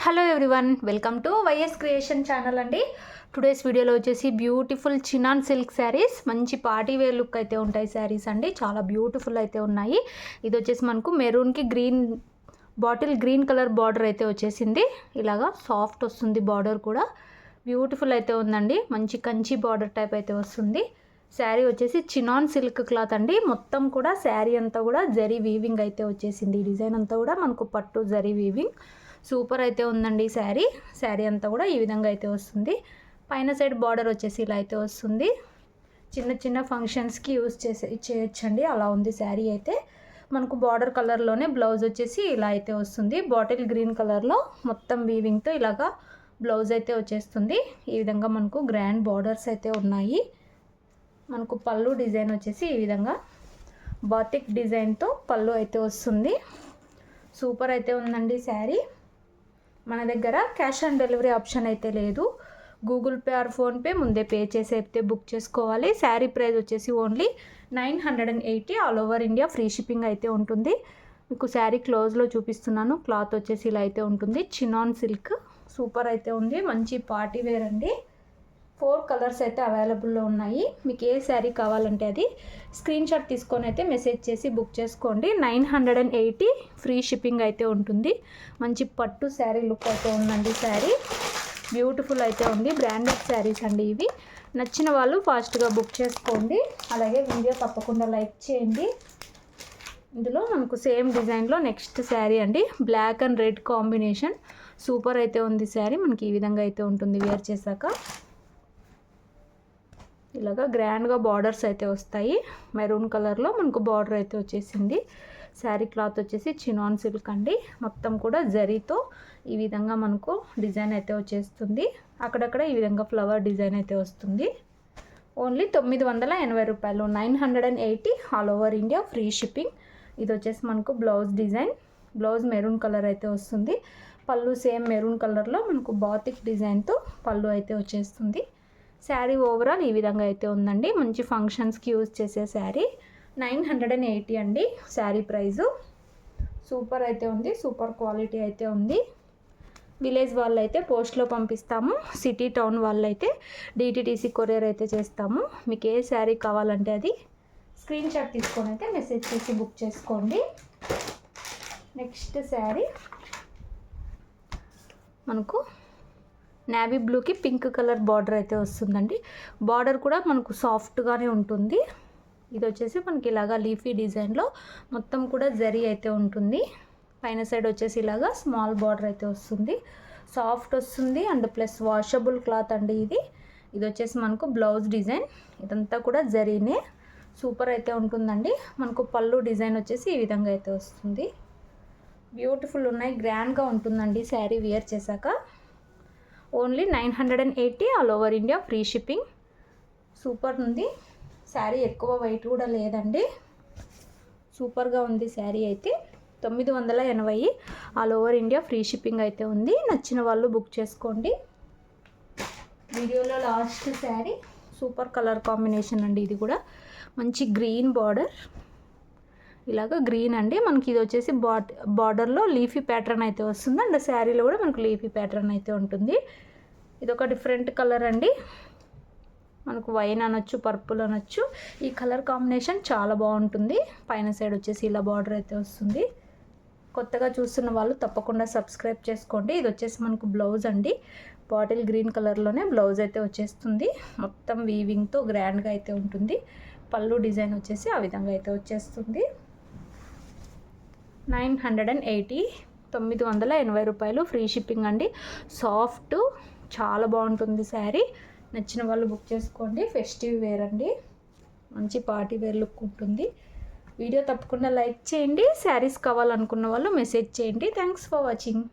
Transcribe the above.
Hello everyone, welcome to YS creation channel అండి. Today's వీడియోలో వచ్చేసి బ్యూటిఫుల్ చినాన్ సిల్క్ శారీస్, మంచి పార్టీ వేర్ లుక్ అయితే ఉంటాయి శారీస్ అండి. చాలా బ్యూటిఫుల్ అయితే ఉన్నాయి. ఇది వచ్చేసి మనకు మెరూన్కి బాటిల్ గ్రీన్ కలర్ బార్డర్ అయితే వచ్చేసింది. ఇలాగా సాఫ్ట్ వస్తుంది, బార్డర్ కూడా బ్యూటిఫుల్ అయితే ఉందండి. మంచి కంచి బార్డర్ టైప్ అయితే వస్తుంది. శారీ వచ్చేసి చినాన్ సిల్క్ క్లాత్ అండి. మొత్తం కూడా శారీ అంతా కూడా జరీ వీవింగ్ అయితే వచ్చేసింది. ఈ డిజైన్ అంతా కూడా మనకు పట్టు జరీ వీవింగ్ సూపర్ అయితే ఉందండి. శారీ అంతా కూడా ఈ విధంగా అయితే వస్తుంది. పైన సైడ్ బార్డర్ వచ్చేసి ఇలా అయితే వస్తుంది. చిన్న చిన్న ఫంక్షన్స్కి యూజ్ చేయొచ్చండి, అలా ఉంది శారీ అయితే. మనకు బార్డర్ కలర్లోనే బ్లౌజ్ వచ్చేసి ఇలా అయితే వస్తుంది. బాటిల్ గ్రీన్ కలర్లో మొత్తం వీవింగ్తో ఇలాగా బ్లౌజ్ అయితే వచ్చేస్తుంది. ఈ విధంగా మనకు గ్రాండ్ బార్డర్స్ అయితే ఉన్నాయి. మనకు పళ్ళు డిజైన్ వచ్చేసి ఈ విధంగా బాతిక్ డిజైన్తో పళ్ళు అయితే వస్తుంది. సూపర్ అయితే ఉందండి శారీ. మన దగ్గర క్యాష్ ఆన్ డెలివరీ ఆప్షన్ అయితే లేదు. గూగుల్ పే ఆర్ ఫోన్పే ముందే పే చేసి అయితే బుక్ చేసుకోవాలి. శారీ ప్రైస్ వచ్చేసి only 980. All over India free shipping అయితే ఉంటుంది. మీకు శారీ క్లోజ్లో చూపిస్తున్నాను. క్లాత్ వచ్చేసి ఇలా అయితే ఉంటుంది. చినాన్ సిల్క్ సూపర్ అయితే ఉంది. మంచి పార్టీ వేర్ అండి. 4 కలర్స్ అయితే అవైలబుల్లో ఉన్నాయి. మీకు ఏ శారీ కావాలంటే అది స్క్రీన్ షాట్ తీసుకొని అయితే మెసేజ్ చేసి బుక్ చేసుకోండి. 980 ఫ్రీ షిప్పింగ్ అయితే ఉంటుంది. మంచి పట్టు శారీ లుక్ అయితే ఉందండి. శారీ బ్యూటిఫుల్ అయితే ఉంది. బ్రాండెడ్ శారీస్ అండి ఇవి. నచ్చిన వాళ్ళు ఫాస్ట్గా బుక్ చేసుకోండి. అలాగే వీడియో తప్పకుండా లైక్ చేయండి. ఇందులో మనకు సేమ్ డిజైన్లో నెక్స్ట్ శారీ అండి. Black and red combination super అయితే ఉంది. శారీ మనకి ఈ విధంగా అయితే ఉంటుంది. వేర్ చేశాక ఇలాగా గ్రాండ్గా బార్డర్స్ అయితే వస్తాయి. మెరూన్ కలర్లో మనకు బార్డర్ అయితే వచ్చేసింది. శారీ క్లాత్ వచ్చేసి చినాన్ సిల్క్ అండి. మొత్తం కూడా జరీతో ఈ విధంగా మనకు డిజైన్ అయితే వచ్చేస్తుంది. అక్కడక్కడ ఈ విధంగా ఫ్లవర్ డిజైన్ అయితే వస్తుంది. ఓన్లీ 980 రూపాయలు. 980 all over India free shipping. ఇది వచ్చేసి మనకు blouse design. Blouse maroon colour అయితే వస్తుంది. పళ్ళు సేమ్ మెరూన్ కలర్లో మనకు బాతిక్ డిజైన్తో పళ్ళు అయితే వచ్చేస్తుంది. శారీ ఓవరాల్ ఈ విధంగా అయితే ఉందండి. మంచి ఫంక్షన్స్కి యూజ్ చేసే శారీ. 980 అండి శారీ ప్రైజు. సూపర్ అయితే ఉంది. సూపర్ క్వాలిటీ అయితే ఉంది. విలేజ్ వాళ్ళు అయితే పోస్ట్లో పంపిస్తాము. సిటీ టౌన్ వాళ్ళు అయితే డిటిడిసి కొరియర్ అయితే చేస్తాము. మీకు ఏ శారీ కావాలంటే అది స్క్రీన్ షాట్ తీసుకొని అయితే మెసేజ్ చేసి బుక్ చేసుకోండి. నెక్స్ట్ శారీ మనకు నేవీ బ్లూకి పింక్ కలర్ బార్డర్ అయితే వస్తుందండి. బార్డర్ కూడా మనకు సాఫ్ట్గానే ఉంటుంది. ఇది వచ్చేసి మనకి ఇలాగా లీఫీ డిజైన్లో మొత్తం కూడా జరీ అయితే ఉంటుంది. పైన సైడ్ వచ్చేసి ఇలాగా స్మాల్ బార్డర్ అయితే వస్తుంది. సాఫ్ట్ వస్తుంది అండ్ ప్లస్ వాషబుల్ క్లాత్ అండి ఇది. ఇది వచ్చేసి మనకు బ్లౌజ్ డిజైన్. ఇదంతా కూడా జరీనే. సూపర్ అయితే ఉంటుందండి. మనకు పళ్ళు డిజైన్ వచ్చేసి ఈ విధంగా అయితే వస్తుంది. బ్యూటిఫుల్ ఉన్నాయి. గ్రాండ్గా ఉంటుందండి శారీ వేర్ చేశాక. Only 980 all over India free shipping. Super ఉంది శారీ. ఎక్కువ వెయిట్ కూడా లేదండి. సూపర్గా ఉంది శారీ అయితే. 980 all over India free shipping అయితే ఉంది. నచ్చిన వాళ్ళు బుక్ చేసుకోండి. వీడియోలో last sari super colour combination అండి. ఇది కూడా మంచి గ్రీన్ బార్డర్. ఇలాగ గ్రీన్ అండి. మనకి ఇది వచ్చేసి బార్డర్లో లీఫీ ప్యాటర్న్ అయితే వస్తుంది. అండ్ శారీలో కూడా మనకు లీఫీ ప్యాటర్న్ అయితే ఉంటుంది. ఇది ఒక డిఫరెంట్ కలర్ అండి. మనకు వైన్ అనొచ్చు, పర్పుల్ అనొచ్చు. ఈ కలర్ కాంబినేషన్ చాలా బాగుంటుంది. పైన సైడ్ వచ్చేసి ఇలా బార్డర్ అయితే వస్తుంది. కొత్తగా చూస్తున్న వాళ్ళు తప్పకుండా సబ్స్క్రైబ్ చేసుకోండి. ఇది వచ్చేసి మనకు బ్లౌజ్ అండి. బాటిల్ గ్రీన్ కలర్లోనే బ్లౌజ్ అయితే వచ్చేస్తుంది. మొత్తం వీవింగ్తో గ్రాండ్గా అయితే ఉంటుంది. పళ్ళు డిజైన్ వచ్చేసి ఆ విధంగా అయితే వచ్చేస్తుంది. 980 980 రూపాయలు ఫ్రీ షిప్పింగ్ అండి. సాఫ్ట్ చాలా బాగుంటుంది శారీ. నచ్చిన వాళ్ళు బుక్ చేసుకోండి. ఫెస్టివ్ వేర్ అండి. మంచి పార్టీ వేర్ లుక్ ఉంటుంది. వీడియో తప్పకుండా లైక్ చేయండి. శారీస్ కావాలనుకున్న వాళ్ళు మెసేజ్ చేయండి. Thanks for watching.